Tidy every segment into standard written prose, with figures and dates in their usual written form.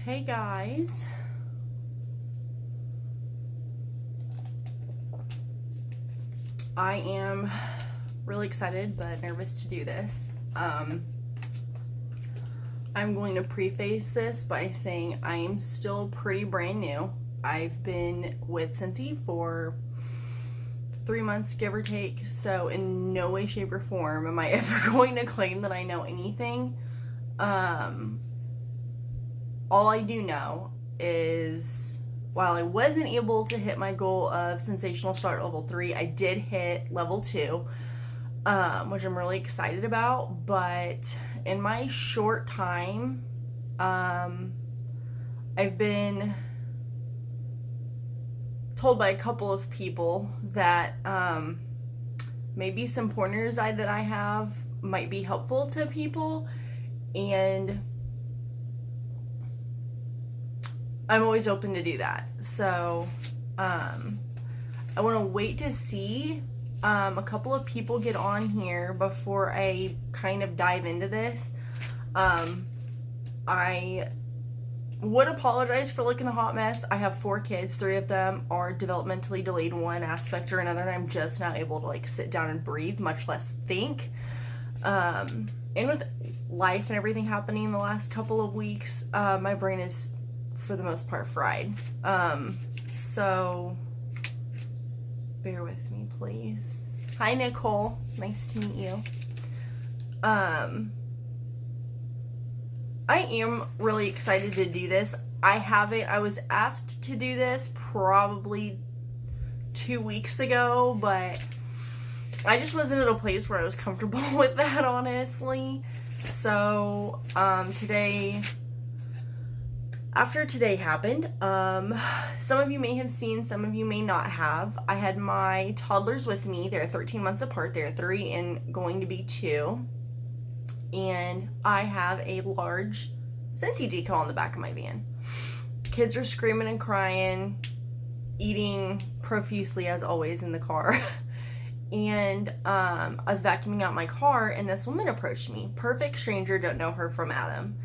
Hey guys, I am really excited but nervous to do this. I'm going to preface this by saying I am still pretty brand new. I've been with Scentsy for 3 months, give or take, so in no way, shape, or form am I ever going to claim that I know anything. All I do know is while I wasn't able to hit my goal of Sensational Start level 3, I did hit level 2, which I'm really excited about. But in my short time, I've been told by a couple of people that maybe some pointers that I have might be helpful to people, and I'm always open to do that. So I want to wait to see a couple of people get on here before I kind of dive into this. I would apologize for looking a hot mess. I have 4 kids. 3 of them are developmentally delayed in one aspect or another, and I'm just not able to sit down and breathe, much less think. And with life and everything happening in the last couple of weeks, my brain is for the most part fried. So bear with me, please. Hi, Nicole. Nice to meet you. I am really excited to do this. I was asked to do this probably 2 weeks ago, but I just wasn't at a place where I was comfortable with that, honestly. So, after today happened, some of you may have seen, some of you may not have. I had my toddlers with me. They're 13 months apart. They're 3 and going to be 2. And I have a large Scentsy decal on the back of my van. Kids are screaming and crying, eating profusely as always in the car. And I was vacuuming out my car, and this woman approached me. Perfect stranger, don't know her from Adam.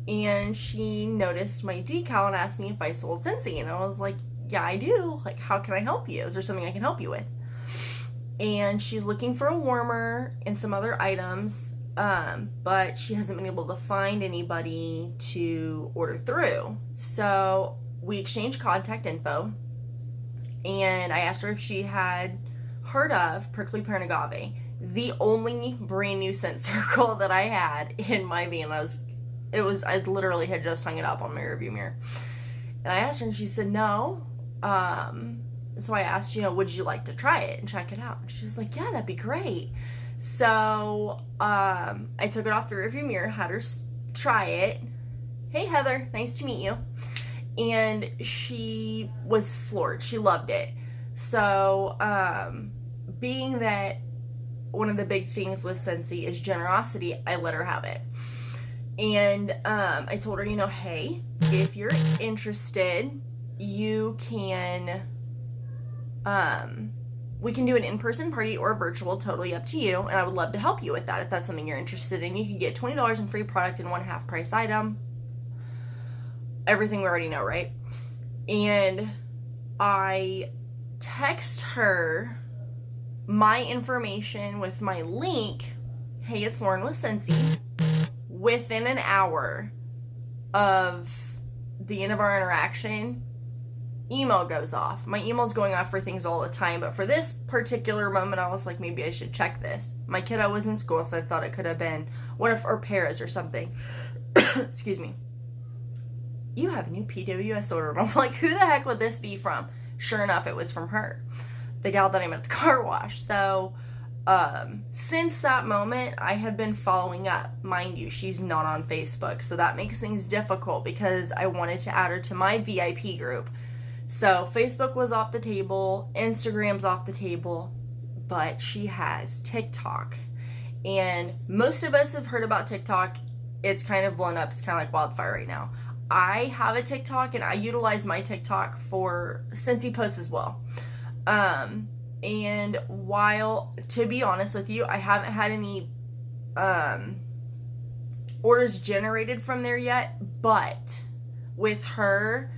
And she noticed my decal and asked me if I sold Scentsy. And I was like, yeah, I do. How can I help you? Is there something I can help you with? And she's looking for a warmer and some other items, but she hasn't been able to find anybody to order through. So we exchanged contact info, and I asked her if she had heard of Prickly Pear and Agave, the only brand new scent circle that I had in my van. I literally had just hung it up on my rearview mirror. And I asked her, and she said no. So I asked, would you like to try it and check it out? And she was like, yeah, that'd be great. So I took it off the rearview mirror, had her try it. Hey, Heather, nice to meet you. And she was floored. She loved it. So being that one of the big things with Scentsy is generosity, I let her have it. And I told her, hey, if you're interested, you can, we can do an in-person party or a virtual, totally up to you. And I would love to help you with that if that's something you're interested in. You can get $20 in free product in one half price item. Everything we already know, right? And I text her my information with my link. Hey, it's Lauren with Scentsy. Within an hour of the end of our interaction, email goes off. My email's going off for things all the time, but for this particular moment, I was like, maybe I should check this. My kiddo was in school, so I thought it could have been one of our Paras or something. Excuse me. You have a new PWS order. And I'm like, who the heck would this be from? Sure enough, it was from her, the gal that I met at the car wash. So since that moment, I have been following up. Mind you, she's not on Facebook, so that makes things difficult because I wanted to add her to my VIP group. So Facebook was off the table, Instagram's off the table, but she has TikTok. And most of us have heard about TikTok. It's kind of blown up. It's kind of like wildfire right now. I have a TikTok, and I utilize my TikTok for Scentsy posts as well. And while, to be honest with you, I haven't had any orders generated from there yet, but with her,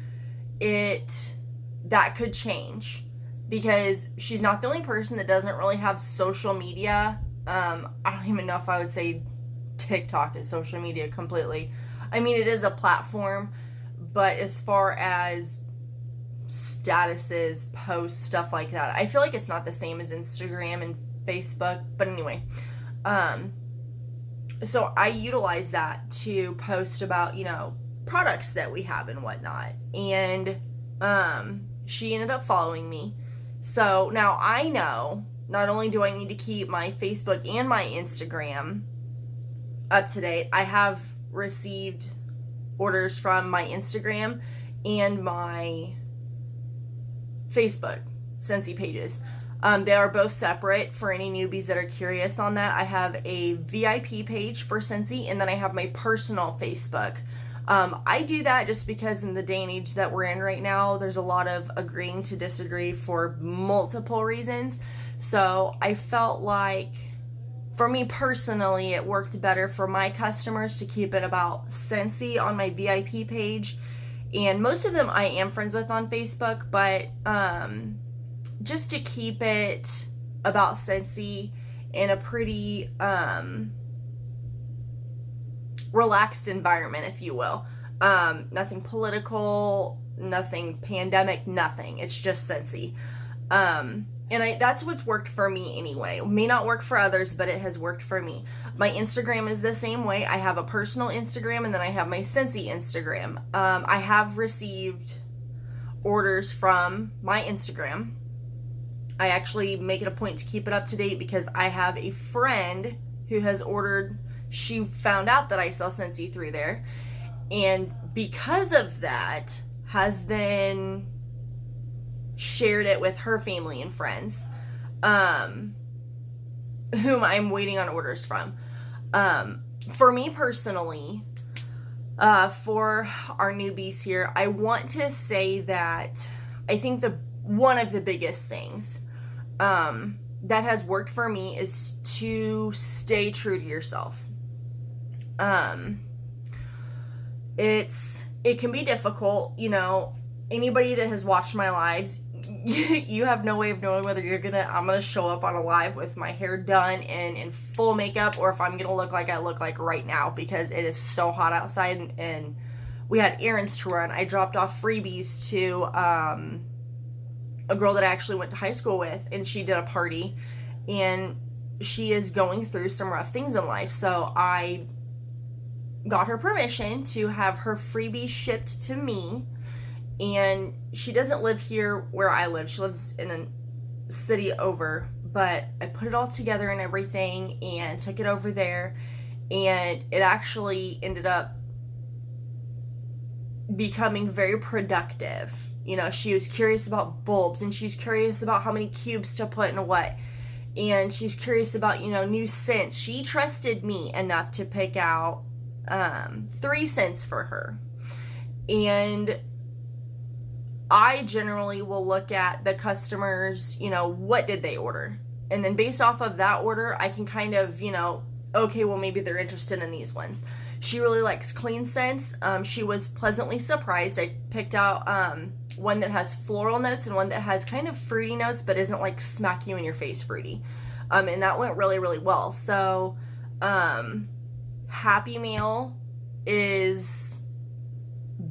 that could change, because she's not the only person that doesn't really have social media. I don't even know if I would say TikTok is social media completely. I mean, it is a platform, but as far as statuses, posts, stuff like that, I feel like it's not the same as Instagram and Facebook. But anyway, so I utilize that to post about, products that we have and whatnot. And she ended up following me. So now I know, not only do I need to keep my Facebook and my Instagram up to date, I have received orders from my Instagram and my Facebook Scentsy pages. They are both separate. For any newbies that are curious on that, I have a VIP page for Scentsy, and then I have my personal Facebook. I do that just because in the day and age that we're in right now, there's a lot of agreeing to disagree for multiple reasons. So I felt like, for me personally, it worked better for my customers to keep it about Scentsy on my VIP page. And most of them I am friends with on Facebook, but just to keep it about Scentsy in a pretty relaxed environment, if you will. Nothing political, nothing pandemic, nothing. It's just Scentsy. And that's what's worked for me anyway. It may not work for others, but it has worked for me. My Instagram is the same way. I have a personal Instagram, and then I have my Scentsy Instagram. I have received orders from my Instagram. I actually make it a point to keep it up to date because I have a friend who has ordered. She found out that I sell Scentsy through there, and because of that, has then shared it with her family and friends, whom I'm waiting on orders from. For me personally, for our newbies here, I want to say that I think one of the biggest things that has worked for me is to stay true to yourself. It can be difficult, anybody that has watched my lives, you have no way of knowing whether I'm gonna show up on a live with my hair done and in full makeup, or if I'm gonna look like I look like right now, because it is so hot outside and we had errands to run. I dropped off freebies to a girl that I actually went to high school with, and she did a party, and she is going through some rough things in life. So I got her permission to have her freebies shipped to me. And she doesn't live here where I live. She lives in a city over. But I put it all together and everything and took it over there. And it actually ended up becoming very productive. She was curious about bulbs, and she's curious about how many cubes to put in what. And she's curious about, new scents. She trusted me enough to pick out 3 scents for her. And I generally will look at the customers, what did they order? And then based off of that order, I can kind of, okay, well, maybe they're interested in these ones. She really likes clean scents. She was pleasantly surprised. I picked out one that has floral notes and one that has kind of fruity notes, but isn't like smack you in your face fruity. And that went really, really well. So, Happy Meal is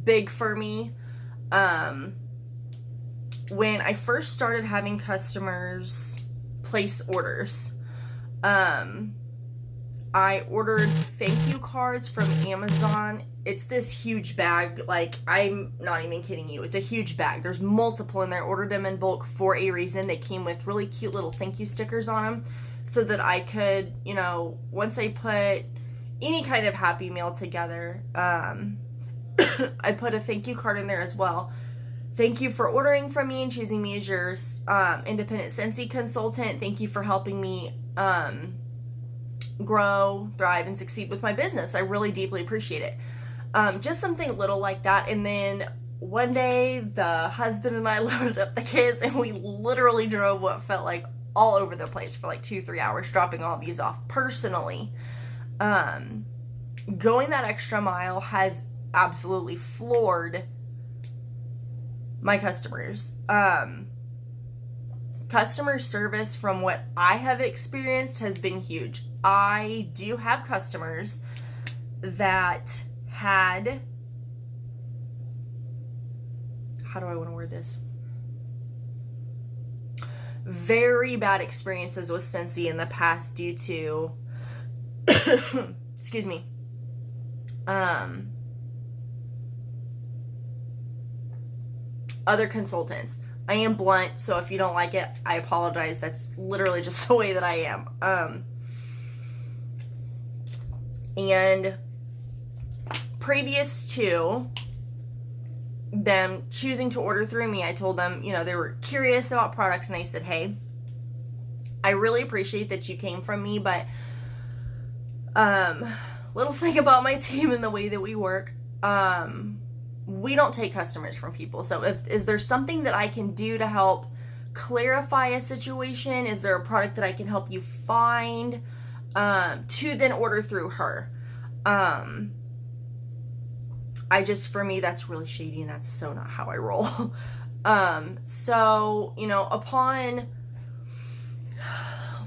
big for me. When I first started having customers place orders, I ordered thank you cards from Amazon. It's this huge bag. Like, I'm not even kidding you. It's a huge bag. There's multiple in there. I ordered them in bulk for a reason. They came with really cute little thank you stickers on them so that I could, once I put any kind of Happy Meal together, I put a thank you card in there as well. Thank you for ordering from me and choosing me as your independent Scentsy consultant. Thank you for helping me grow, thrive, and succeed with my business. I really deeply appreciate it. Just something little like that. And then one day, the husband and I loaded up the kids, and we literally drove what felt like all over the place for like 2-3 hours, dropping all these off. Personally, going that extra mile has absolutely floored my customers. Customer service, from what I have experienced, has been huge. I do have customers that had, how do I want to word this? Very bad experiences with Scentsy in the past due to, excuse me, other consultants. I am blunt, so if you don't like it, I apologize. That's literally just the way that I am. And previous to them choosing to order through me, I told them, you know, they were curious about products, and I said, hey, I really appreciate that you came from me, but little thing about my team and the way that we work, we don't take customers from people. So is there something that I can do to help clarify a situation? Is there a product that I can help you find, to then order through her? For me, that's really shady, and that's so not how I roll. So, you know, upon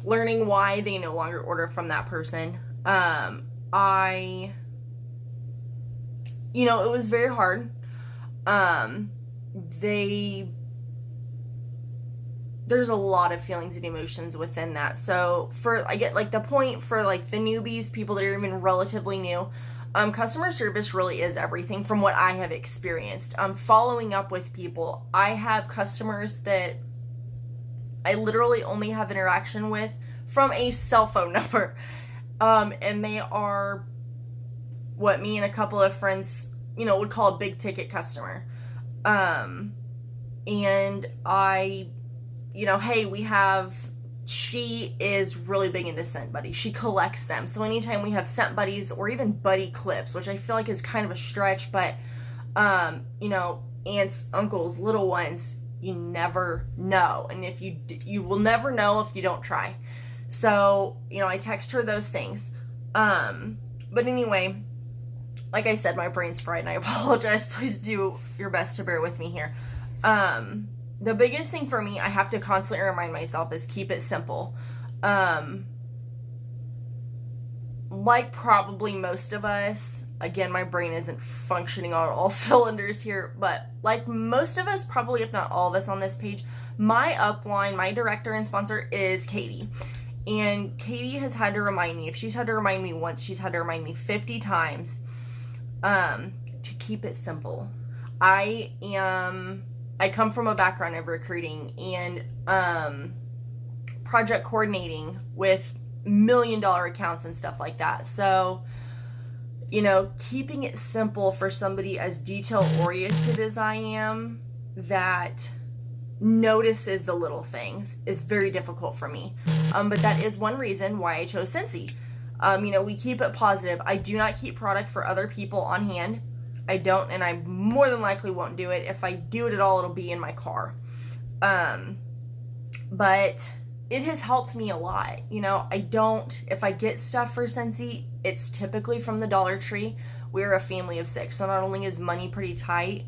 learning why they no longer order from that person, you know, it was very hard. There's a lot of feelings and emotions within that. So I get like the point for like the newbies, people that are even relatively new, customer service really is everything from what I have experienced. Following up with people. I have customers that I literally only have interaction with from a cell phone number. And they are what me and a couple of friends, you know, would call a big ticket customer. And I, you know, hey, she is really big into Scent Buddies. She collects them. So anytime we have Scent Buddies or even Buddy Clips, which I feel like is kind of a stretch, but, you know, aunts, uncles, little ones, you never know. And if you will never know if you don't try. So, you know, I text her those things. But anyway, like I said, my brain's fried and I apologize. Please do your best to bear with me here. The biggest thing for me, I have to constantly remind myself, is keep it simple. Like probably most of us, again, my brain isn't functioning on all cylinders here, but like most of us, probably if not all of us on this page, my upline, my director and sponsor is Katie. And Katie has had to remind me, if she's had to remind me once, she's had to remind me 50 times, to keep it simple. I come from a background of recruiting and project coordinating with $1 million accounts and stuff like that. So, you know, keeping it simple for somebody as detail oriented as I am, that notices the little things, is very difficult for me. But that is one reason why I chose Scentsy. You know, we keep it positive. I do not keep product for other people on hand. I don't, and I more than likely won't do it. If I do it at all, it'll be in my car. But it has helped me a lot. You know, if I get stuff for Scentsy, it's typically from the Dollar Tree. We're a family of 6, so not only is money pretty tight,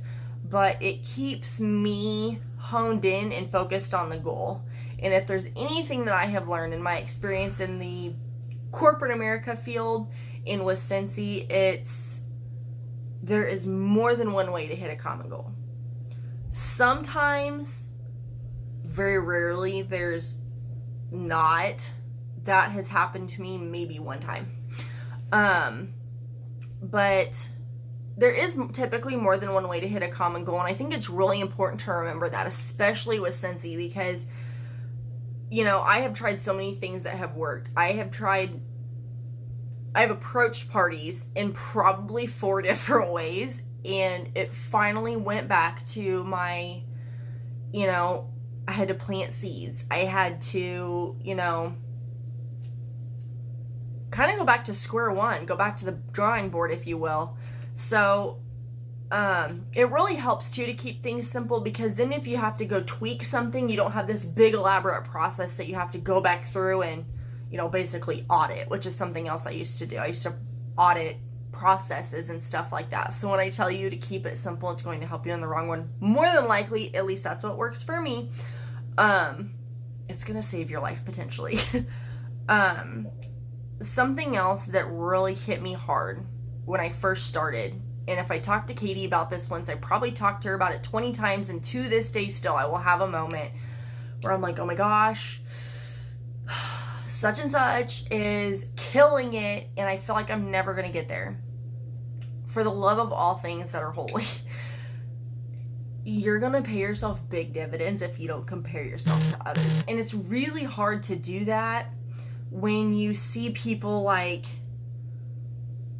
but it keeps me honed in and focused on the goal. And if there's anything that I have learned in my experience in the corporate America field and with Scentsy, there is more than one way to hit a common goal. Sometimes, very rarely, there's not. That has happened to me maybe one time. But there is typically more than one way to hit a common goal, and I think it's really important to remember that, especially with Scentsy, because, you know, I have tried so many things that have worked. I have approached parties in probably 4 different ways, and it finally went back to my, you know, I had to plant seeds. I had to, you know, kind of go back to square one, go back to the drawing board, if you will. So, it really helps too to keep things simple, because then if you have to go tweak something, you don't have this big elaborate process that you have to go back through and, you know, basically audit, which is something else I used to do. I used to audit processes and stuff like that. So when I tell you to keep it simple, it's going to help you on the wrong one. More than likely, at least that's what works for me. It's going to save your life potentially. Something else that really hit me hard when I first started, and if I talked to Katie about this once, I probably talked to her about it 20 times, and to this day still, I will have a moment where I'm like, oh my gosh, such and such is killing it, and I feel like I'm never going to get there. For the love of all things that are holy, you're going to pay yourself big dividends if you don't compare yourself to others. And it's really hard to do that when you see people like,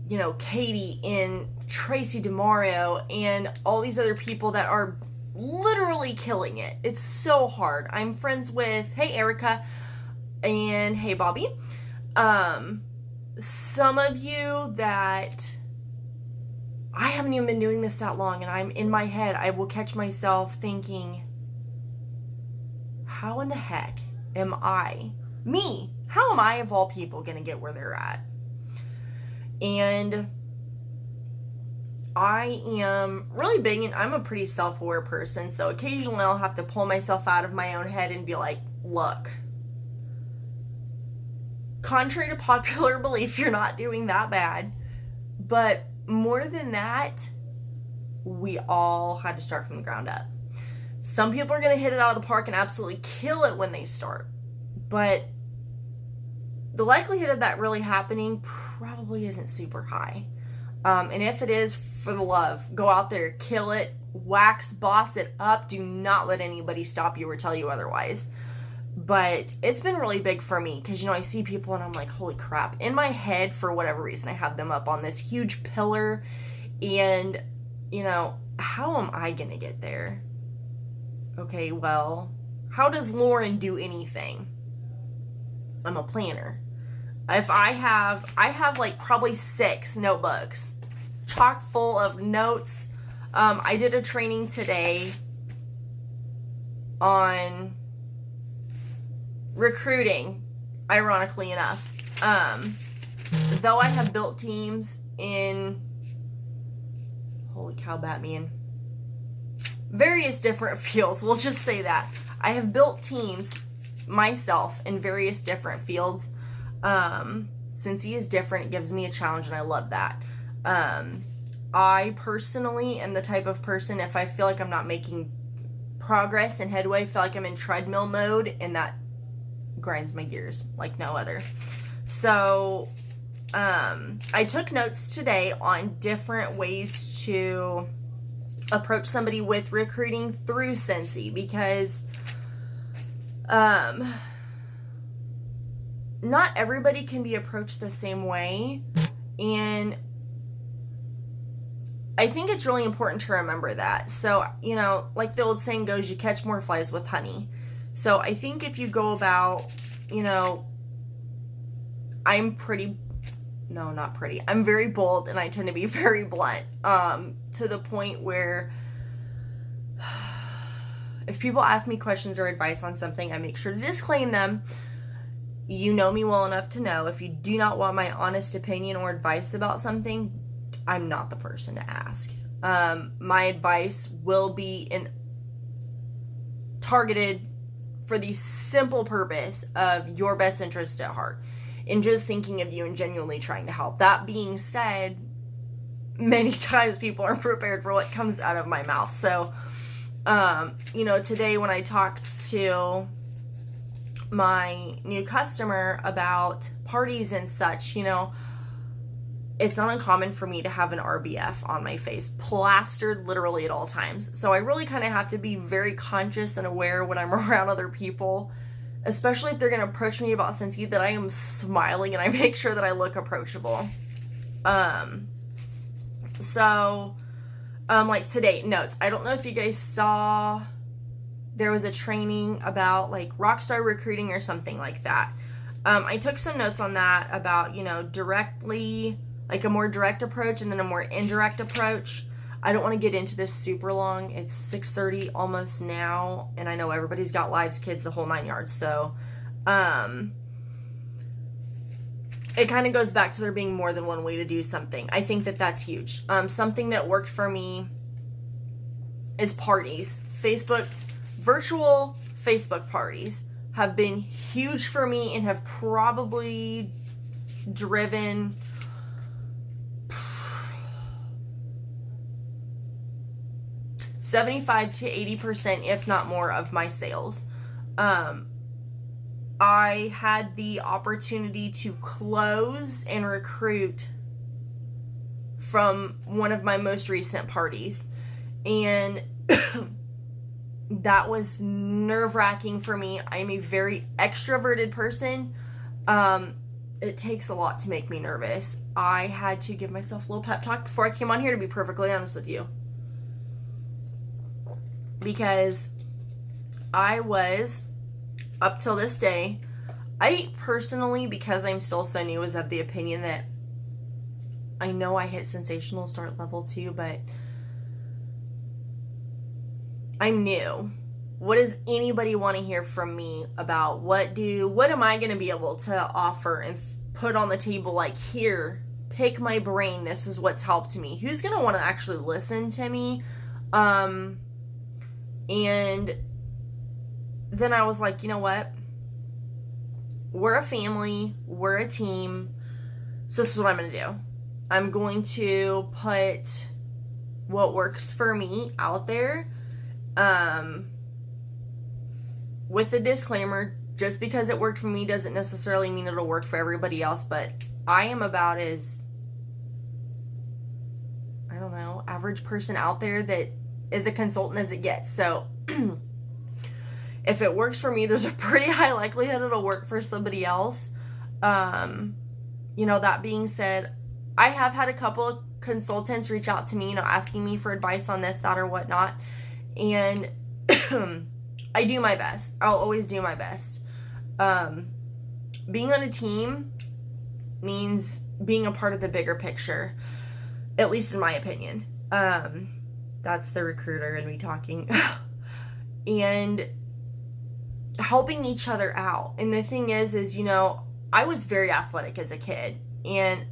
you know, Katie and Tracy DeMario and all these other people that are literally killing it. It's so hard. I'm friends with, hey, Erica, and hey, Bobby. Some of you that I haven't even been doing this that long, and I'm in my head, I will catch myself thinking, how in the heck am I, me, how am I of all people going to get where they're at? And I am really big, and I'm a pretty self-aware person, so occasionally I'll have to pull myself out of my own head and be like, look, contrary to popular belief, you're not doing that bad, but more than that, we all had to start from the ground up. Some people are going to hit it out of the park and absolutely kill it when they start, but the likelihood of that really happening probably isn't super high. And if it is, for the love, go out there, kill it, wax, boss it up. Do not let anybody stop you or tell you otherwise. But it's been really big for me because, you know, I see people and I'm like, holy crap. In my head, for whatever reason, I have them up on this huge pillar. And, you know, how am I going to get there? Okay, well, how does Lauren do anything? I'm a planner. If I have like probably 6 notebooks chock full of notes. I did a training today on recruiting, ironically enough. Though I have built teams in, holy cow, Batman, various different fields, we'll just say that. I have built teams myself in various different fields. Since he is different, it gives me a challenge, and I love that. I personally am the type of person, if I feel like I'm not making progress and headway, feel like I'm in treadmill mode, and that grinds my gears like no other. So, I took notes today on different ways to approach somebody with recruiting through Scentsy, because, not everybody can be approached the same way, and I think it's really important to remember that. So, you know, like the old saying goes, you catch more flies with honey. So I think if you go about, you know, I'm very bold, and I tend to be very blunt, to the point where if people ask me questions or advice on something, I make sure to disclaim them. You know me well enough to know if you do not want my honest opinion or advice about something, I'm not the person to ask. My advice will be targeted for the simple purpose of your best interest at heart, and just thinking of you and genuinely trying to help. That being said, many times people aren't prepared for what comes out of my mouth. So, you know, today when I talked to my new customer about parties and such, you know, it's not uncommon for me to have an RBF on my face, plastered literally at all times. So I really kind of have to be very conscious and aware when I'm around other people, especially if they're going to approach me about Scentsy, that I am smiling and I make sure that I look approachable. Like today, notes. I don't know if you guys saw, there was a training about like rockstar recruiting or something like that. I took some notes on that about, you know, directly, like a more direct approach and then a more indirect approach. I don't want to get into this super long. It's 6:30 almost now, and I know everybody's got lives, kids, the whole 9 yards. So, it kind of goes back to there being more than one way to do something. I think that that's huge. Something that worked for me is parties. Virtual Facebook parties have been huge for me and have probably driven $75 to 80%, if not more, of my sales. I had the opportunity to close and recruit from one of my most recent parties. And that was nerve-wracking for me. I'm a very extroverted person. It takes a lot to make me nervous. I had to give myself a little pep talk before I came on here, to be perfectly honest with you. Because I was, up till this day, I personally, because I'm still so new, was of the opinion that I know I hit sensational start level 2, but I'm new. What does anybody want to hear from me about what am I going to be able to offer and put on the table? Like, here, pick my brain. This is what's helped me. Who's going to want to actually listen to me? And then I was like, you know what? We're a family. We're a team. So this is what I'm going to do. I'm going to put what works for me out there. With a disclaimer, just because it worked for me doesn't necessarily mean it'll work for everybody else, but I am about as, I don't know, average person out there that is a consultant as it gets. So if it works for me, there's a pretty high likelihood it'll work for somebody else. That being said, I have had a couple of consultants reach out to me, asking me for advice on this, that, or whatnot. And I do my best. I'll always do my best. Being on a team means being a part of the bigger picture, at least in my opinion. That's the recruiter in me talking. And helping each other out. And the thing is, I was very athletic as a kid. And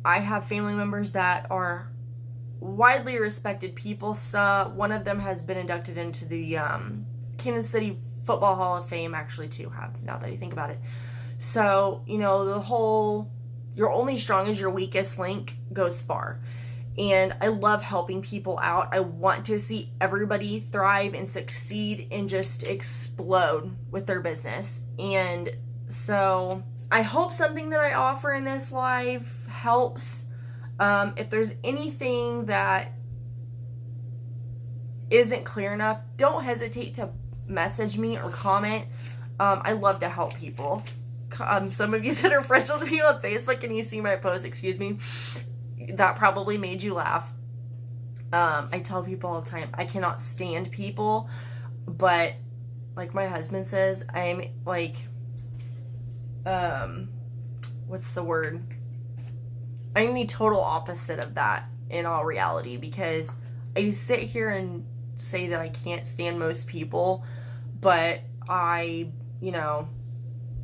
I have family members that are widely respected people. So one of them has been inducted into the Kansas City Football Hall of Fame, actually two have, now that I think about it. So, the whole, you're only strong as your weakest link goes far. And I love helping people out. I want to see everybody thrive and succeed and just explode with their business. And so I hope something that I offer in this live helps. If there's anything that isn't clear enough, don't hesitate to message me or comment. I love to help people. Some of you that are friends with me on Facebook and you see my post, excuse me, that probably made you laugh. I tell people all the time, I cannot stand people, but like my husband says, I'm like, what's the word? I'm the total opposite of that in all reality, because I sit here and say that I can't stand most people, but I,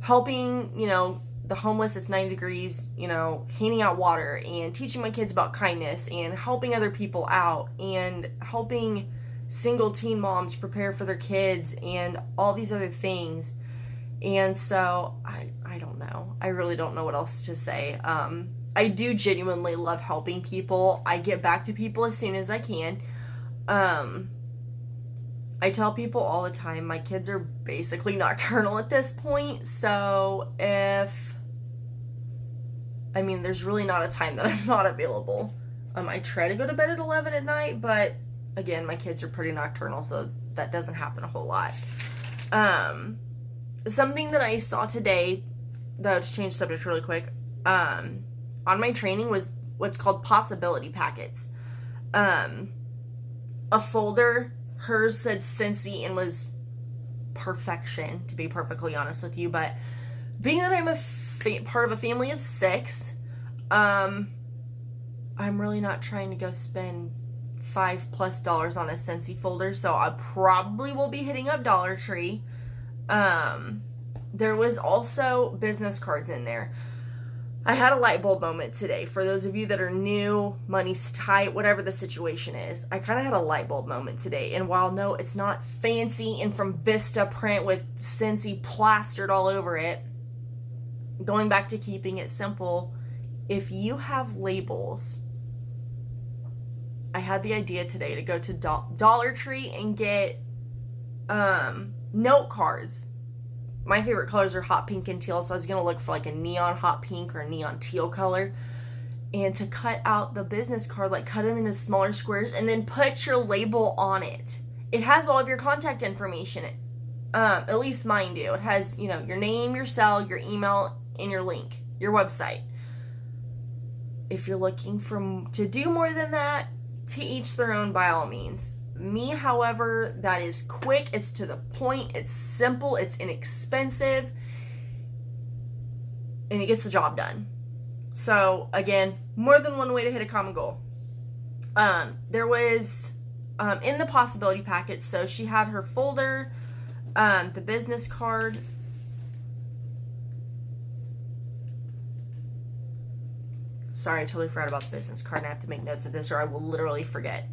helping, the homeless, it's 90 degrees, handing out water and teaching my kids about kindness and helping other people out and helping single teen moms prepare for their kids and all these other things. And so I don't know. I really don't know what else to say. I do genuinely love helping people. I get back to people as soon as I can. I tell people all the time, my kids are basically nocturnal at this point. So there's really not a time that I'm not available. I try to go to bed at 11 at night, but again, my kids are pretty nocturnal, so that doesn't happen a whole lot. Something that I saw today, though, to change subject really quick, on my training was what's called possibility packets. A folder, hers said Scentsy and was perfection, to be perfectly honest with you, but being that I'm part of a family of 6, I'm really not trying to go spend $5+ on a Scentsy folder, so I probably will be hitting up Dollar Tree. There was also business cards in there. I had a light bulb moment today. For those of you that are new, money's tight, whatever the situation is, I kind of had a light bulb moment today. And while no, it's not fancy and from Vista print with Scentsy plastered all over it, going back to keeping it simple, if you have labels, I had the idea today to go to Dollar Tree and get note cards. My favorite colors are hot pink and teal, so I was going to look for like a neon hot pink or a neon teal color. And to cut out the business card, like cut them into smaller squares and then put your label on it. It has all of your contact information. At least mine do. It has, your name, your cell, your email, and your link, your website. If you're looking to do more than that, to each their own by all means. Me, however, that is quick, it's to the point, it's simple, it's inexpensive, and it gets the job done. So, again, more than one way to hit a common goal. There was, in the possibility packet, so she had her folder, the business card. Sorry, I totally forgot about the business card, and I have to make notes of this or I will literally forget.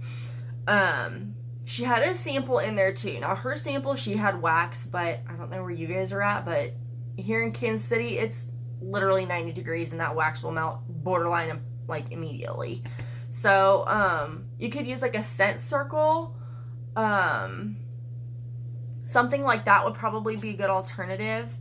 She had a sample in there too. Now her sample, she had wax, but I don't know where you guys are at, but here in Kansas City, it's literally 90 degrees and that wax will melt borderline like immediately. So, you could use like a scent circle. Something like that would probably be a good alternative.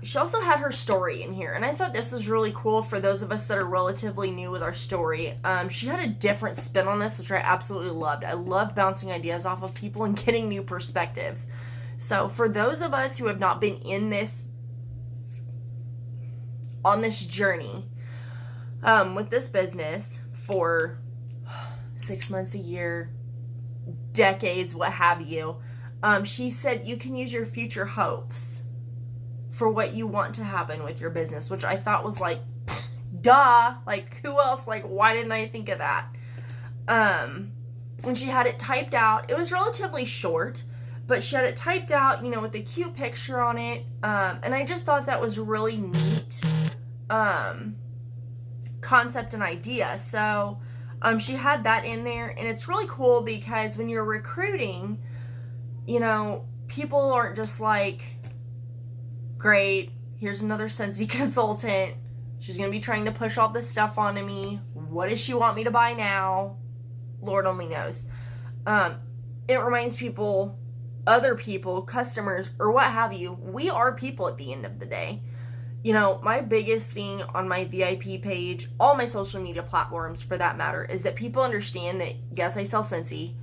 She also had her story in here, and I thought this was really cool for those of us that are relatively new with our story. She had a different spin on this, which I absolutely loved. I love bouncing ideas off of people and getting new perspectives. So for those of us who have not been on this journey, with this business for 6 months, a year, decades, what have you, she said you can use your future hopes for what you want to happen with your business, which I thought was like, duh, like who else, like why didn't I think of that? When she had it typed out, it was relatively short, but she had it typed out, with a cute picture on it, and I just thought that was really neat concept and idea. So she had that in there, and it's really cool because when you're recruiting, people aren't just like, great, here's another Scentsy consultant. She's going to be trying to push all this stuff onto me. What does she want me to buy now? Lord only knows. It reminds people, other people, customers, or what have you, we are people at the end of the day. My biggest thing on my VIP page, all my social media platforms for that matter, is that people understand that, yes, I sell Scentsy,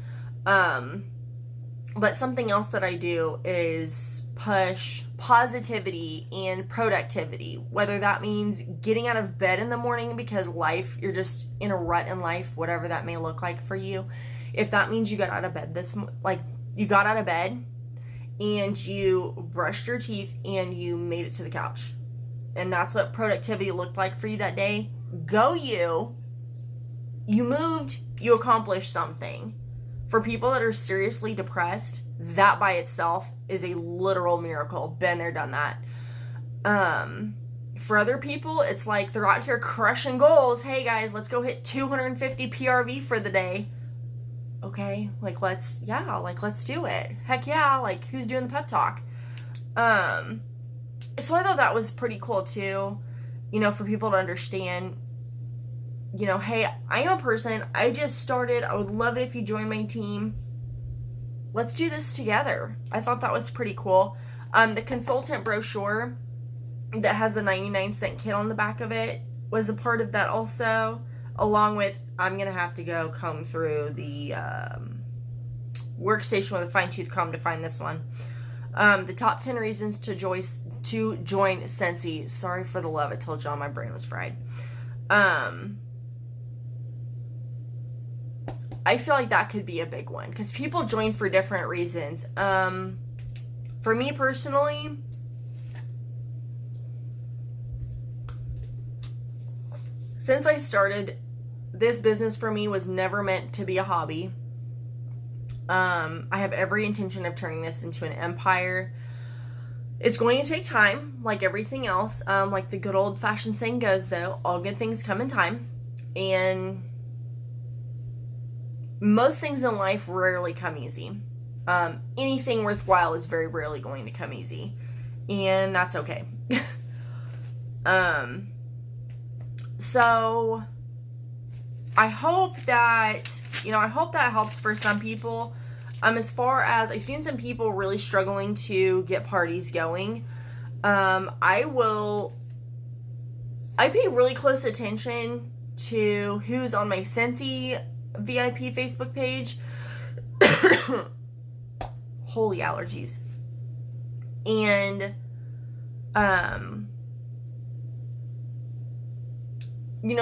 but something else that I do is push positivity and productivity, whether that means getting out of bed in the morning because you're just in a rut in life, whatever that may look like for you. If that means you got out of bed you got out of bed and you brushed your teeth and you made it to the couch, and that's what productivity looked like for you that day, go you moved, you accomplished something. For people that are seriously depressed, that by itself is a literal miracle. Been there, done that. For other people, it's like they're out here crushing goals. Hey guys, let's go hit 250 PRV for the day. Okay, let's do it. Heck yeah, who's doing the pep talk? So I thought that was pretty cool too, for people to understand, hey, I am a person, I just started, I would love it if you join my team. Let's do this together. I thought that was pretty cool. The consultant brochure that has the 99-cent kit on the back of it was a part of that also, along with, I'm going to have to go comb through the workstation with a fine-tooth comb to find this one. The top 10 reasons to join Scentsy. Sorry for the love, I told y'all my brain was fried. I feel like that could be a big one because people join for different reasons. For me personally, since I started, this business for me was never meant to be a hobby. I have every intention of turning this into an empire. It's going to take time, like everything else. Like the good old-fashioned saying goes, though, all good things come in time. And most things in life rarely come easy. Anything worthwhile is very rarely going to come easy. And that's okay. So I hope that, I hope that helps for some people. As far as I've seen some people really struggling to get parties going, I pay really close attention to who's on my Scentsy VIP Facebook page. Holy allergies. And,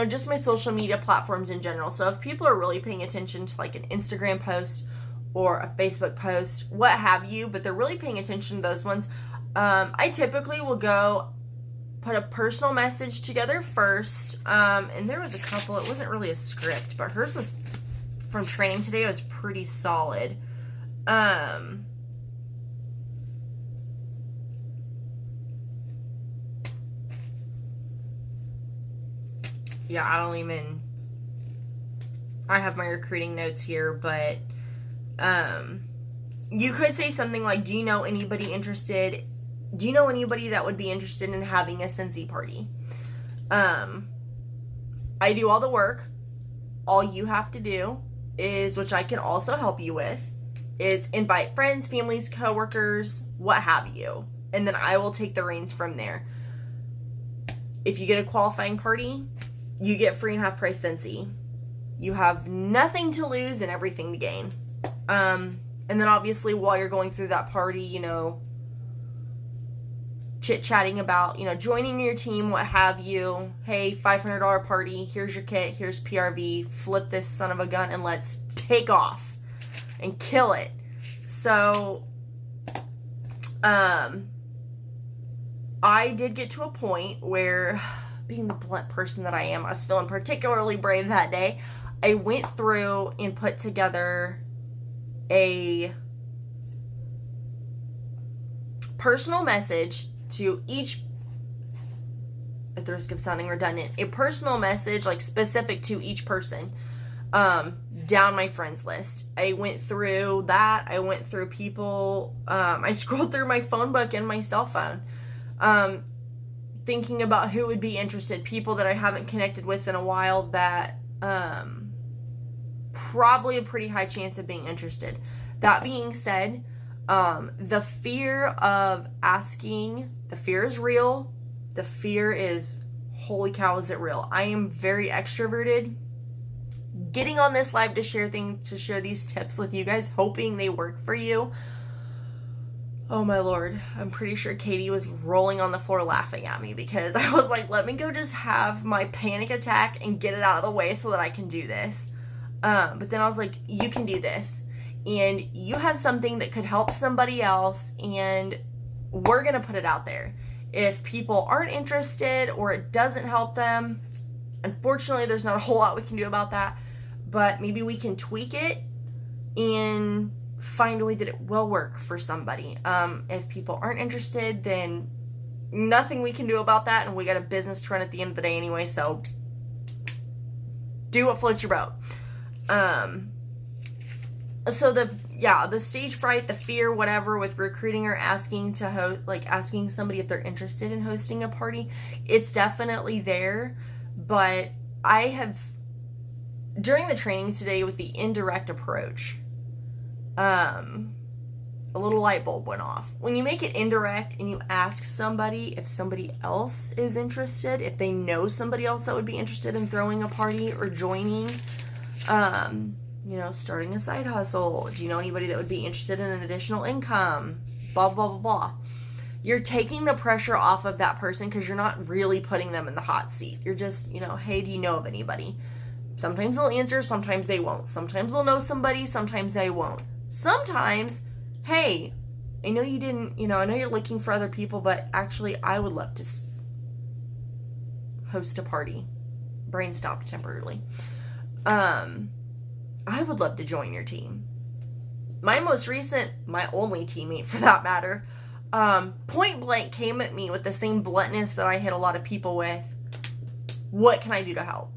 just my social media platforms in general. So if people are really paying attention to like an Instagram post or a Facebook post, what have you, but they're really paying attention to those ones, I typically will go put a personal message together first. And there was a couple, it wasn't really a script, but hers was from training today. It was pretty solid. Yeah, I have my recruiting notes here, but you could say something like, do you know anybody that would be interested in having a Scentsy party? I do all the work. All you have to do is, which I can also help you with, is invite friends, families, coworkers, what have you. And then I will take the reins from there. If you get a qualifying party, you get free and half price Scentsy. You have nothing to lose and everything to gain. And then obviously while you're going through that party, chit-chatting about, joining your team, what have you. Hey, $500 party, here's your kit, here's PRV, flip this son of a gun and let's take off and kill it. So, I did get to a point where, being the blunt person that I am, I was feeling particularly brave that day. I went through and put together a personal message to each, at the risk of sounding redundant, a personal message like specific to each person, down my friends list. I went through that. I went through people. I scrolled through my phone book and my cell phone, thinking about who would be interested, people that I haven't connected with in a while that probably a pretty high chance of being interested. That being said, the fear of asking, the fear is real. The fear is, holy cow, is it real? I am very extroverted. Getting on this live to share these tips with you guys, hoping they work for you. Oh my Lord, I'm pretty sure Katie was rolling on the floor laughing at me because I was like, let me go just have my panic attack and get it out of the way so that I can do this. But then I was like, you can do this. And you have something that could help somebody else, and we're going to put it out there. If people aren't interested or it doesn't help them, unfortunately, there's not a whole lot we can do about that. But maybe we can tweak it and find a way that it will work for somebody. If people aren't interested, then nothing we can do about that, and we got a business to run at the end of the day anyway, so do what floats your boat. So the stage fright, the fear, whatever, with recruiting or asking to asking somebody if they're interested in hosting a party, it's definitely there. But I have, during the training today with the indirect approach, a little light bulb went off. When you make it indirect and you ask somebody if somebody else is interested, if they know somebody else that would be interested in throwing a party or joining, starting a side hustle, do you know anybody that would be interested in an additional income, blah, blah, blah, blah. You're taking the pressure off of that person because you're not really putting them in the hot seat. You're just, hey, do you know of anybody? Sometimes they'll answer, sometimes they won't. Sometimes they'll know somebody, sometimes they won't. Sometimes, hey, I know you didn't, I know you're looking for other people, but actually I would love to host a party. Brain stopped temporarily. I would love to join your team. My only teammate for that matter, point blank came at me with the same bluntness that I hit a lot of people with. What can I do to help?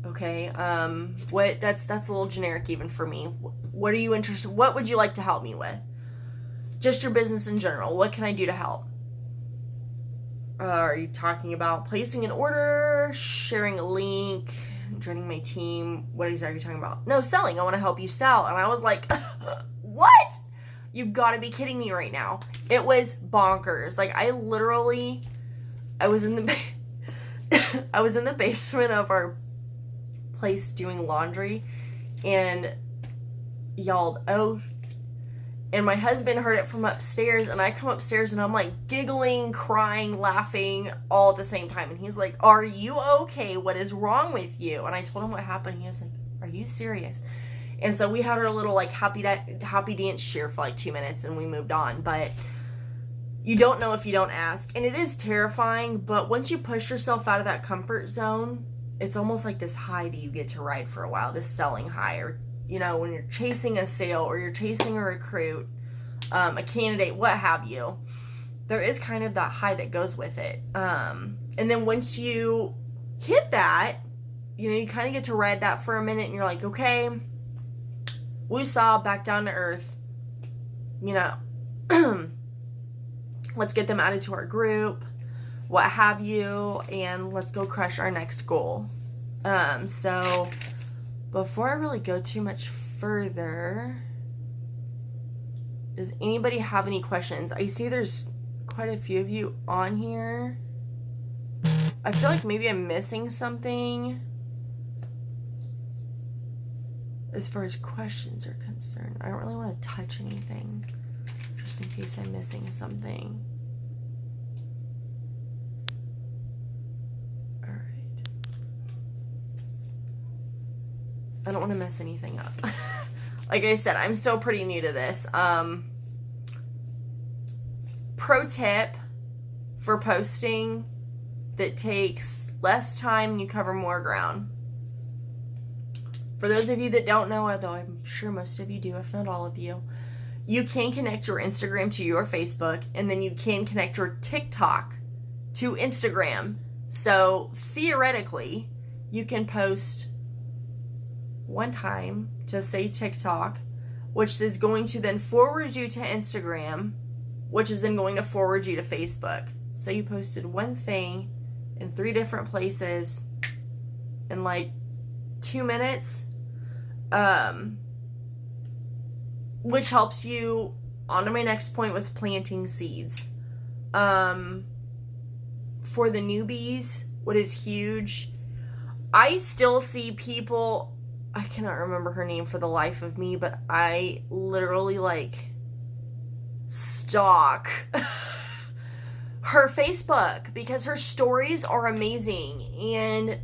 Okay, that's a little generic even for me. What are you interested, what would you like to help me with? Just your business in general. What can I do to help? Are you talking about placing an order, sharing a link, joining my team? What exactly are you talking about? No, selling. I want to help you sell. And I was like, what? You gotta be kidding me right now. It was bonkers. Like, I was in the I was in the basement of our place doing laundry and yelled, oh, and my husband heard it from upstairs, and I come upstairs and I'm like giggling, crying, laughing all at the same time, and he's like, are you okay? What is wrong with you? And I told him what happened. He was like, are you serious? And so we had our little like happy dance share for like 2 minutes, and we moved on. But you don't know if you don't ask, and it is terrifying, but once you push yourself out of that comfort zone, it's almost like this high that you get to ride for a while, this selling high. Or, you know, when you're chasing a sale or you're chasing a recruit, a candidate, what have you, there is kind of that high that goes with it. And then once you hit that, you know, you kind of get to ride that for a minute, and you're like, okay, woosah, back down to earth, you know, let's get them added to our group, what have you, and let's go crush our next goal. So before I really go too much further, does anybody have any questions? I see there's quite a few of you on here. I feel like maybe I'm missing something as far as questions are concerned. I don't really want to touch anything just in case I'm missing something. I don't want to mess anything up. Like I said, I'm still pretty new to this. Pro tip for posting that takes less time and you cover more ground. For those of you that don't know, although I'm sure most of you do, if not all of you, you can connect your Instagram to your Facebook, and then you can connect your TikTok to Instagram. So theoretically, you can post one time to say TikTok, which is going to then forward you to Instagram, which is then going to forward you to Facebook. So you posted one thing in 3 different places in like 2 minutes, which helps you on to my next point with planting seeds. For the newbies, what is huge, I still see people, I cannot remember her name for the life of me, but I literally like stalk her Facebook because her stories are amazing and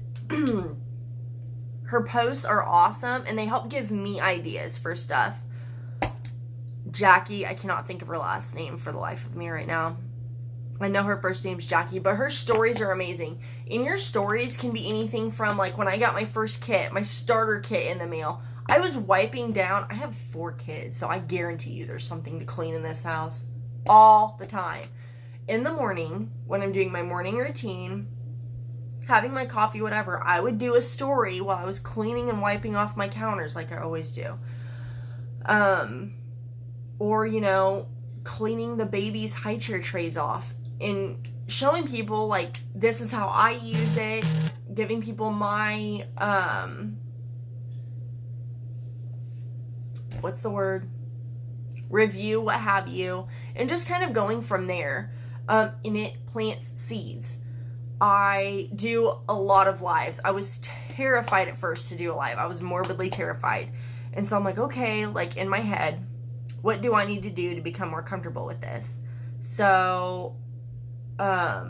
her posts are awesome, and they help give me ideas for stuff. Jackie, I cannot think of her last name for the life of me right now. I know her first name's Jackie, but her stories are amazing. And your stories can be anything from, like, when I got my first kit, my starter kit in the mail, I was wiping down, I have 4 kids, so I guarantee you there's something to clean in this house all the time. In the morning, when I'm doing my morning routine, having my coffee, whatever, I would do a story while I was cleaning and wiping off my counters like I always do. Or, you know, cleaning the baby's high chair trays off and showing people, like, this is how I use it, giving people my, what's the word? Review, what have you, and just kind of going from there. And it plants seeds. I do a lot of lives. I was terrified at first to do a live. I was morbidly terrified. And so I'm like, okay, like in my head, what do I need to do to become more comfortable with this? So, I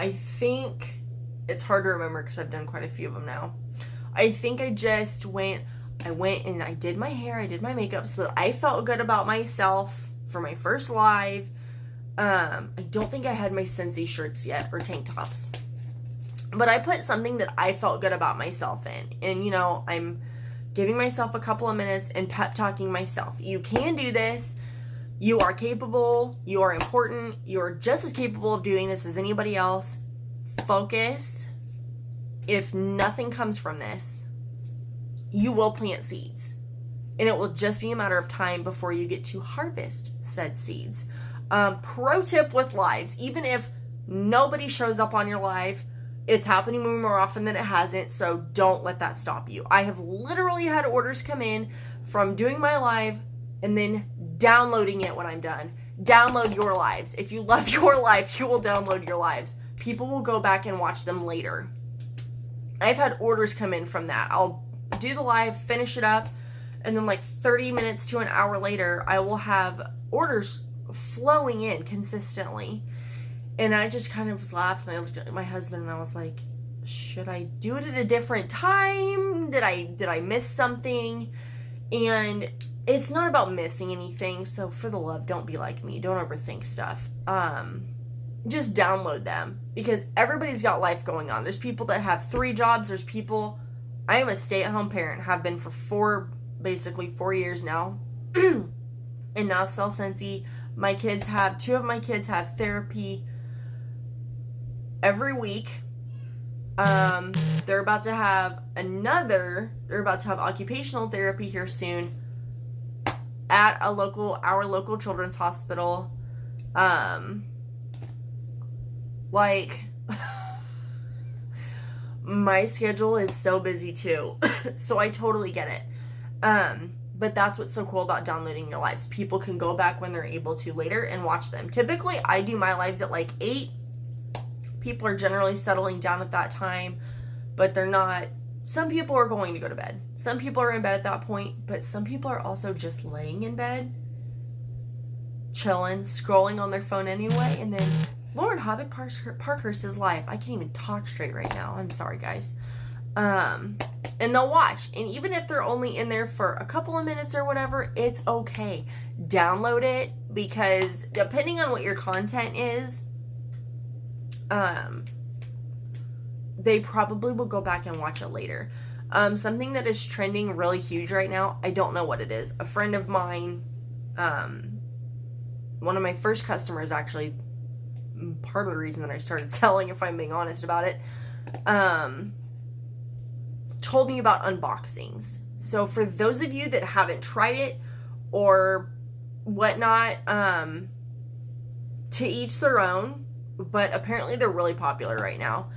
think it's hard to remember because I've done quite a few of them now. I think I just went and I did my hair, I did my makeup so that I felt good about myself for my first live. I don't think I had my Scentsy shirts yet or tank tops. But I put something that I felt good about myself in. And, you know, I'm giving myself a couple of minutes and pep talking myself. You can do this. You are capable. You are important. You're just as capable of doing this as anybody else. Focus. If nothing comes from this, you will plant seeds. And it will just be a matter of time before you get to harvest said seeds. Pro tip with lives, even if nobody shows up on your live, it's happening more often than it hasn't, so don't let that stop you. I have literally had orders come in from doing my live and then downloading it when I'm done. Download your lives. If you love your life, you will download your lives. People will go back and watch them later. I've had orders come in from that. I'll do the live, finish it up, and then like 30 minutes to an hour later, I will have orders flowing in consistently. And I just kind of was laughing. I looked at my husband and I was like, should I do it at a different time? Did I miss something? And it's not about missing anything. So for the love, don't be like me. Don't overthink stuff. Just download them, because everybody's got life going on. There's people that have 3 jobs. There's people, I am a stay-at-home parent, have been for basically 4 years now. And now Sensi. My kids have, 2 of my kids have therapy every week. They're about to have occupational therapy here soon at our local children's hospital. Like, my schedule is so busy too. So I totally get it. But that's what's so cool about downloading your lives. People can go back when they're able to later and watch them. Typically, I do my lives at like 8. People are generally settling down at that time, but they're not. Some people are going to go to bed. Some people are in bed at that point, but some people are also just laying in bed, chilling, scrolling on their phone anyway, and then Lauren Hobbit Parkhurst is live. I can't even talk straight right now. I'm sorry, guys. And they'll watch. And even if they're only in there for a couple of minutes or whatever, it's okay. Download it, because depending on what your content is, they probably will go back and watch it later. Something that is trending really huge right now, I don't know what it is. A friend of mine, one of my first customers, actually, part of the reason that I started selling, if I'm being honest about it, told me about unboxings. So for those of you that haven't tried it or whatnot, to each their own, but apparently they're really popular right now.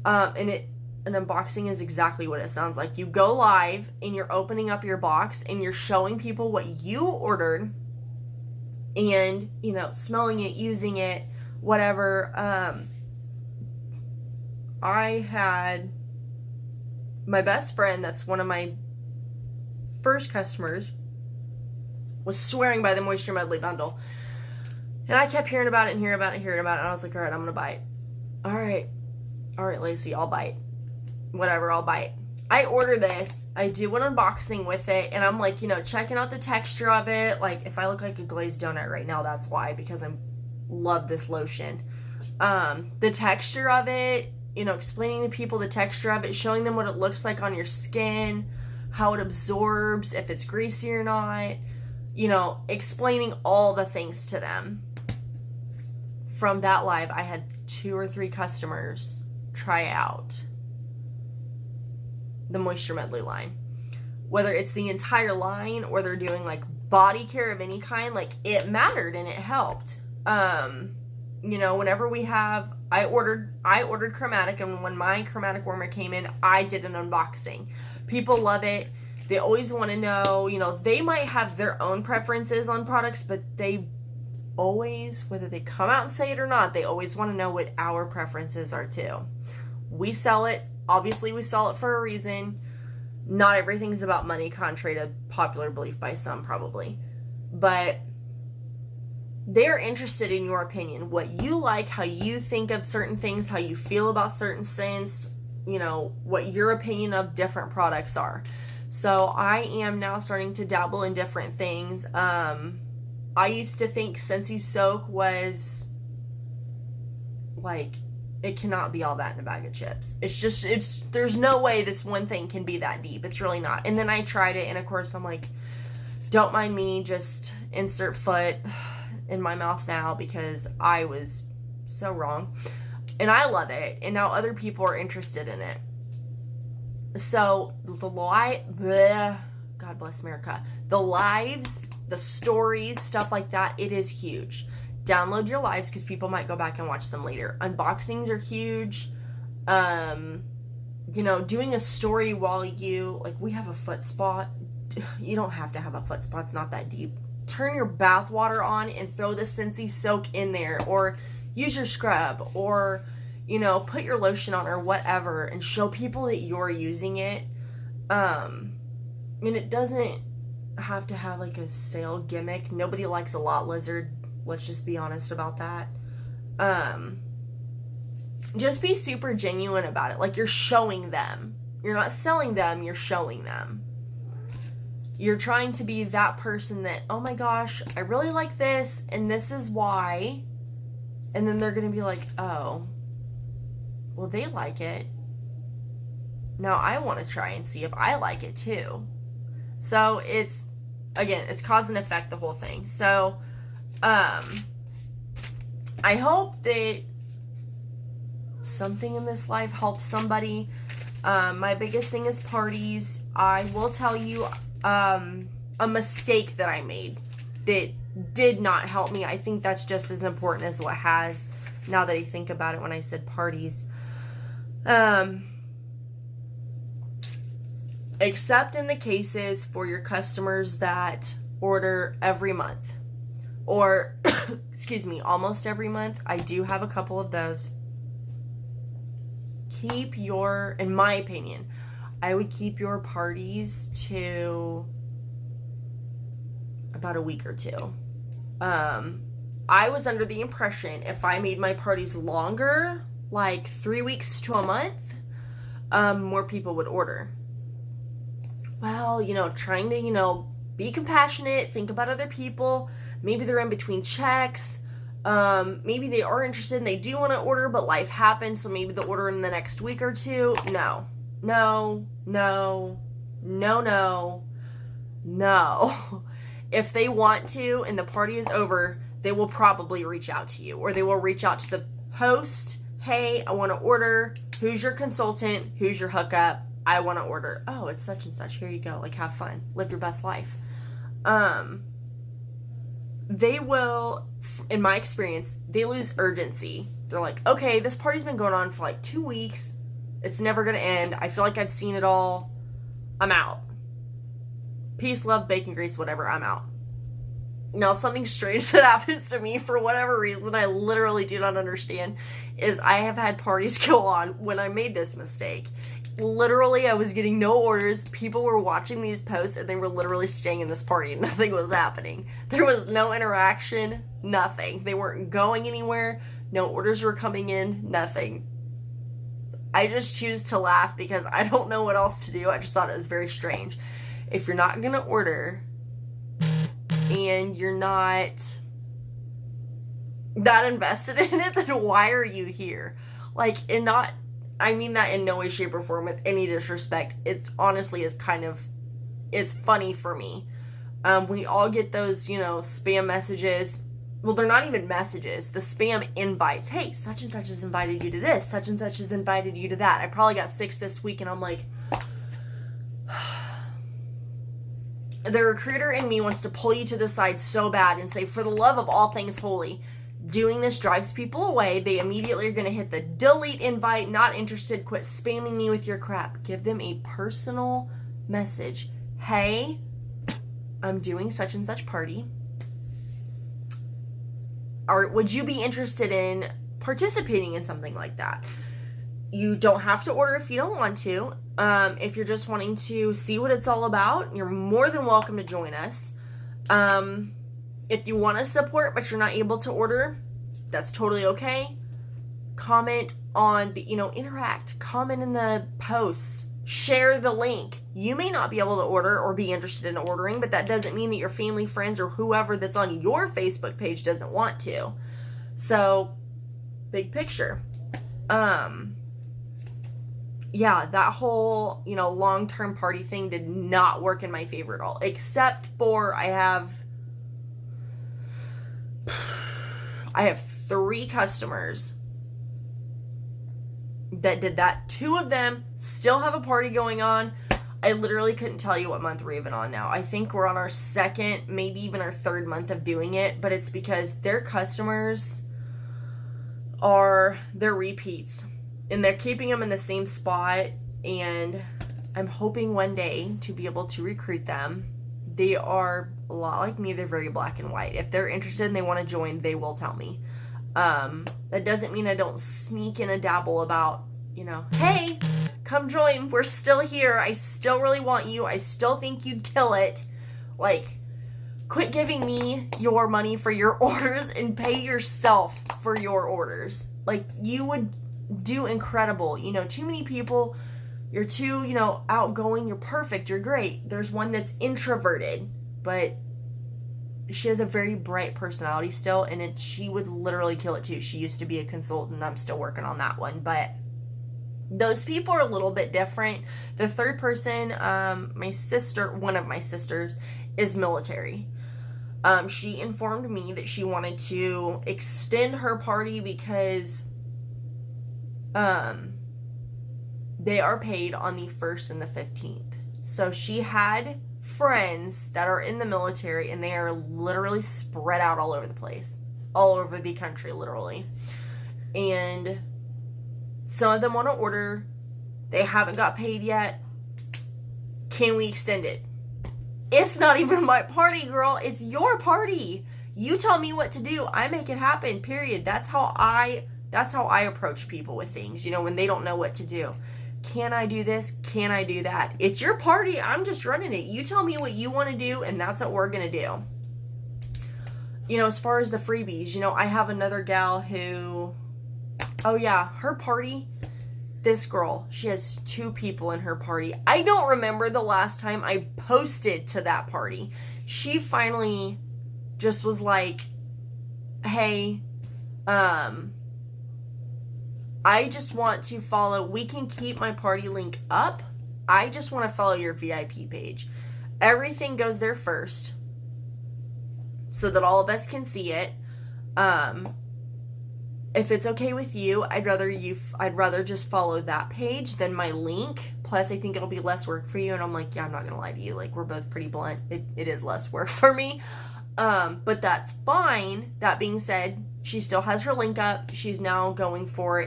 And an unboxing is exactly what it sounds like. You go live and you're opening up your box and you're showing people what you ordered and, you know, smelling it, using it, whatever. I had my best friend, that's one of my first customers, was swearing by the Moisture Medley bundle. And I kept hearing about it and hearing about it and hearing about it. And I was like, all right, I'm going to buy it. All right, Lacey, I'll buy it. Whatever, I'll buy it. I order this. I do an unboxing with it. And I'm like, you know, checking out the texture of it. Like, if I look like a glazed donut right now, that's why. Because I love this lotion. The texture of it, you know, explaining to people the texture of it, showing them what it looks like on your skin, how it absorbs, if it's greasy or not, you know, explaining all the things to them. From that live, I had 2 or 3 customers try out the Moisture Medley line. Whether it's the entire line or they're doing like body care of any kind, like, it mattered and it helped. You know, whenever we have, I ordered Chromatic, and when my Chromatic warmer came in, I did an unboxing. People love it. They always want to know, you know, they might have their own preferences on products, but they always, whether they come out and say it or not, they always want to know what our preferences are too. We sell it. Obviously, we sell it for a reason. Not everything's about money, contrary to popular belief by some, probably. But they're interested in your opinion, what you like, how you think of certain things, how you feel about certain scents, you know, what your opinion of different products are. So I am now starting to dabble in different things. I used to think Scentsy Soak was like It cannot be all that in a bag of chips. There's no way this one thing can be that deep. It's really not. And then I tried it, and of course I'm like, don't mind me, just insert foot in my mouth now, because I was so wrong. And I love it, and now other people are interested in it. So God bless America. The lives, the stories, stuff like that, it is huge. Download your lives, because people might go back and watch them later. Unboxings are huge. You know, doing a story while we have a foot spot. You don't have to have a foot spot. It's not that deep. Turn your bath water on and throw the Scentsy Soak in there, or use your scrub, or, you know, put your lotion on or whatever, and show people that you're using it. And it doesn't have to have like a sale gimmick. Nobody likes a lot lizard. Let's just be honest about that. Just be super genuine about it. Like, you're showing them. You're not selling them, you're showing them. You're trying to be that person that, oh my gosh, I really like this, and this is why. And then they're going to be like, oh, well, they like it. Now I want to try and see if I like it too. So it's cause and effect, the whole thing. So, I hope that something in this life helps somebody. My biggest thing is parties. I will tell you a mistake that I made that did not help me. I think that's just as important as what has, now that I think about it, when I said parties. Except in the cases for your customers that order every month, or excuse me, almost every month. I do have a couple of those. In my opinion, I would keep your parties to about a week or two. I was under the impression if I made my parties longer, like 3 weeks to a month, more people would order. Well, you know, trying to, you know, be compassionate, think about other people. Maybe they're in between checks. Maybe they are interested and they do want to order, but life happens, so maybe they'll order in the next week or two. No. If they want to and the party is over, they will probably reach out to you, or they will reach out to the host. Hey, I want to order. Who's your consultant? Who's your hookup? I want to order. Oh, it's such and such. Here you go. Like, have fun. Live your best life. They will, in my experience, they lose urgency. They're like, okay, this party's been going on for like 2 weeks. It's never going to end. I feel like I've seen it all. I'm out. Peace, love, bacon grease, whatever. I'm out. Now, something strange that happens to me for whatever reason I literally do not understand is I have had parties go on when I made this mistake. Literally, I was getting no orders. People were watching these posts, and they were literally staying in this party, and nothing was happening. There was no interaction, nothing. They weren't going anywhere. No orders were coming in, nothing. I just choose to laugh because I don't know what else to do. I just thought it was very strange. If you're not going to order and you're not that invested in it, then why are you here? Like, and not, I mean that in no way, shape, or form with any disrespect. It honestly is kind of, it's funny for me. We all get those, you know, spam messages. Well, they're not even messages. The spam invites. Hey, such and such has invited you to this. Such and such has invited you to that. I probably got 6 this week, and I'm like, the recruiter in me wants to pull you to the side so bad and say, for the love of all things holy, doing this drives people away. They immediately are going to hit the delete invite, not interested, quit spamming me with your crap. Give them a personal message. Hey, I'm doing such and such party. Or would you be interested in participating in something like that? You don't have to order if you don't want to. If you're just wanting to see what it's all about, you're more than welcome to join us. If you want to support but you're not able to order, that's totally okay. Comment on the, interact. Comment in the posts. Share the link. You may not be able to order or be interested in ordering, but that doesn't mean that your family, friends, or whoever that's on your Facebook page doesn't want to. So, big picture. Yeah, that whole, long-term party thing did not work in my favor at all. Except for I have 3 customers that did that. 2 of them still have a party going on. I literally couldn't tell you what month we're even on now. I think we're on our 2nd, maybe even our 3rd month of doing it, but it's because their customers are their repeats. And they're keeping them in the same spot, and I'm hoping one day to be able to recruit them. They are a lot like me. They're very black and white. If they're interested and they want to join, they will tell me. That doesn't mean I don't sneak in a dabble about, hey, come join. We're still here. I still really want you. I still think you'd kill it. Like, quit giving me your money for your orders and pay yourself for your orders. Like, you would do incredible. Too many people, you're too, outgoing, you're perfect, you're great. There's one that's introverted, but she has a very bright personality still, and she would literally kill it too. She used to be a consultant. I'm still working on that one, but those people are a little bit different. The 3rd person, one of my sisters, is military. She informed me that she wanted to extend her party because they are paid on the 1st and the 15th. So she had friends that are in the military, and they are literally spread out all over the place. All over the country, literally. And some of them want to order. They haven't got paid yet. Can we extend it? It's not even my party, girl. It's your party. You tell me what to do. I make it happen, period. That's how I approach people with things, when they don't know what to do. Can I do this? Can I do that? It's your party. I'm just running it. You tell me what you want to do, and that's what we're going to do. As far as the freebies, I have another gal who, her party, this girl, she has 2 people in her party. I don't remember the last time I posted to that party. She finally just was like, hey, I just want to follow. We can keep my party link up. I just want to follow your VIP page. Everything goes there first so that all of us can see it. If it's okay with you, I'd rather just follow that page than my link. Plus, I think it'll be less work for you. And I'm like, yeah, I'm not going to lie to you. Like, we're both pretty blunt. It is less work for me. But that's fine. That being said, she still has her link up. She's now going for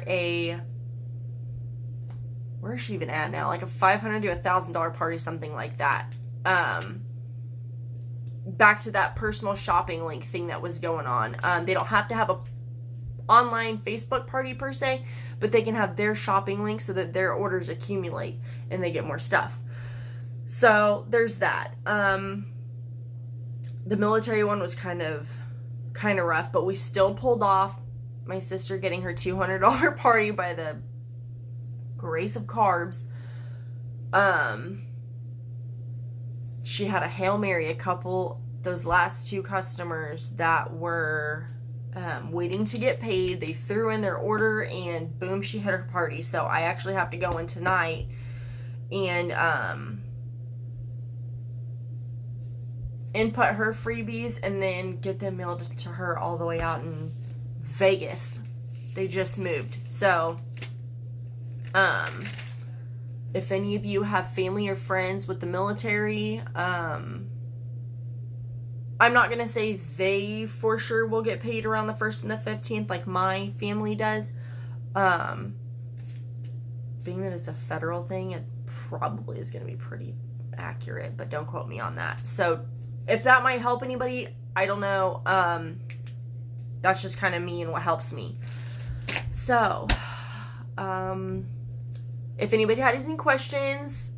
where is she even at now? Like a $500 to $1,000 party, something like that. Back to that personal shopping link thing that was going on. They don't have to have a online Facebook party per se, but they can have their shopping link so that their orders accumulate and they get more stuff. So there's that. The military one was kind of rough, but we still pulled off my sister getting her $200 party by the grace of carbs. She had a Hail Mary, those last 2 customers that were waiting to get paid. They threw in their order and boom, she hit her party. So I actually have to go in tonight and input her freebies and then get them mailed to her all the way out in Vegas. They just moved. So if any of you have family or friends with the military, I'm not going to say they for sure will get paid around the 1st and the 15th like my family does. Being that it's a federal thing, it probably is going to be pretty accurate, but don't quote me on that. So if that might help anybody, I don't know. That's just kind of me and what helps me. So, if anybody has any questions,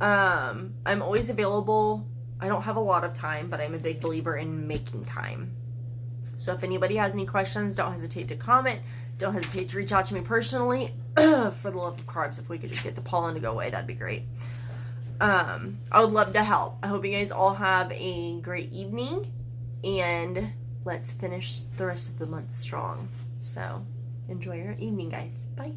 I'm always available. I don't have a lot of time, but I'm a big believer in making time. So if anybody has any questions, don't hesitate to comment. Don't hesitate to reach out to me personally. For the love of carbs, if we could just get the pollen to go away, that'd be great. I would love to help. I hope you guys all have a great evening, and let's finish the rest of the month strong. So enjoy your evening, guys. Bye.